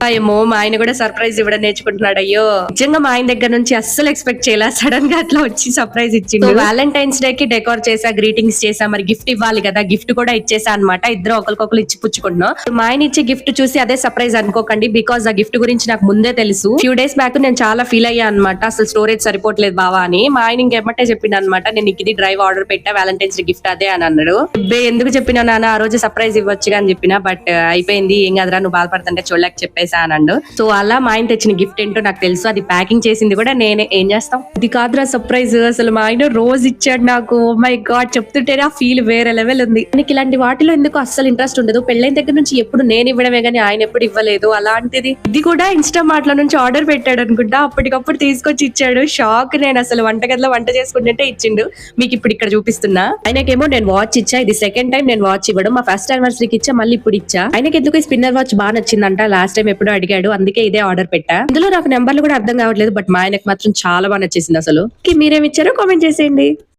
ఏమో మా ఆయన కూడా సర్ప్రైజ్ ఇవ్వడం నేర్చుకుంటున్నాడు. అయ్యో నిజంగా మా ఆయన దగ్గర నుంచి అస్సలు ఎక్స్పెక్ట్ చేయాల, సడన్ గా అట్లా వచ్చి సర్ప్రైజ్ ఇచ్చిండు. వ్యాలంటైన్స్ డే కి డెకోర్ చేసా, గ్రీటింగ్స్ చేసా, మరి గిఫ్ట్ ఇవ్వాలి కదా, గిఫ్ట్ కూడా ఇచ్చేసా అనమాట. ఇద్దరు ఒకరికొకరు ఇచ్చి పుచ్చుకుంటున్నాం. మా ఆయన ఇచ్చే గిఫ్ట్ చూసి అదే సర్ప్రైజ్ అనుకోకండి, బికాస్ ఆ గిఫ్ట్ గురించి నాకు ముందే తెలుసు. ఫ్యూ డేస్ బ్యాక్ నేను చాలా ఫీల్ అయ్యా అనమాట, అసలు స్టోరేజ్ సరిపోవట్లేదు బావా అని. మా ఆయన ఇంకెమ్మటే చెప్పిండు అనమాట, నేను ఇది డ్రైవ్ ఆర్డర్ పెట్టా, వ్యాలంటైన్స్ డే గిఫ్ట్ అదే అని అన్నాడు. ఎందుకు చెప్పినా నాన్న, ఆ రోజు సర్ప్రైజ్ ఇవ్వచ్చుగా అని చెప్పిన, బట్ అయిపోయింది, ఏం కదరా నువ్వు బాధపడుతుంటే చూడలేక చెప్పేసా అన్నాడు. సో అలా మా ఆయన తెచ్చిన గిఫ్ట్ ఏంటో నాకు తెలుసు, అది ప్యాకింగ్ చేసింది కూడా నేనే. ఏం చేస్తాం, ఇది కాదురా సర్ప్రైజ్, అసలు మా ఆయన రోజు ఇచ్చాడు నాకు. మై గాడ్, చెప్తుంటేనే ఆ ఫీల్ వేరే లెవెల్ ఉంది. నాకు ఇలాంటి వాటిలో ఎందుకు అస్సలు ఇంట్రెస్ట్ ఉండదు. పెళ్ళైన దగ్గర నుంచి ఎప్పుడు నేను ఇవ్వడమే గానీ ఆయన ఎప్పుడు ఇవ్వలేదు. అలాంటిది ఇది కూడా ఇన్స్టామార్ట్ లో నుంచి ఆర్డర్ పెట్టాడు అనుకుంటా, అప్పటికప్పుడు తీసుకొచ్చి ఇచ్చాడు. షాక్ నేను అసలు. వంటగదిలో వంట చేసుకుంటుంటే ఇచ్చిండు. మీకు ఇప్పుడు ఇక్కడ చూపిస్తున్నా. ఆయనకేమో నేను వాచ్ ఇచ్చా, ఇది సెకండ్ టైం నేను వాచ్ ఇవ్వడం. మా ఫస్ట్ యానివర్సరీకి ఇచ్చా, మళ్ళీ ఇప్పుడు ఇచ్చా. ఆయనకి ఎందుకు స్పిన్నర్ వాచ్ బాగా నచ్చిందంట, లాస్ట్ టైం ఎప్పుడో అడిగాడు, అందుకే ఇదే ఆర్డర్ పెట్టా. ఇందులో నాకు నెంబర్లు కూడా అర్థం కావట్లేదు, బట్ మా ఆయనకు మాత్రం చాలా బాగా నచ్చేసింది అసలు. మీరేమి ఇచ్చారో కామెంట్ చేసేయండి.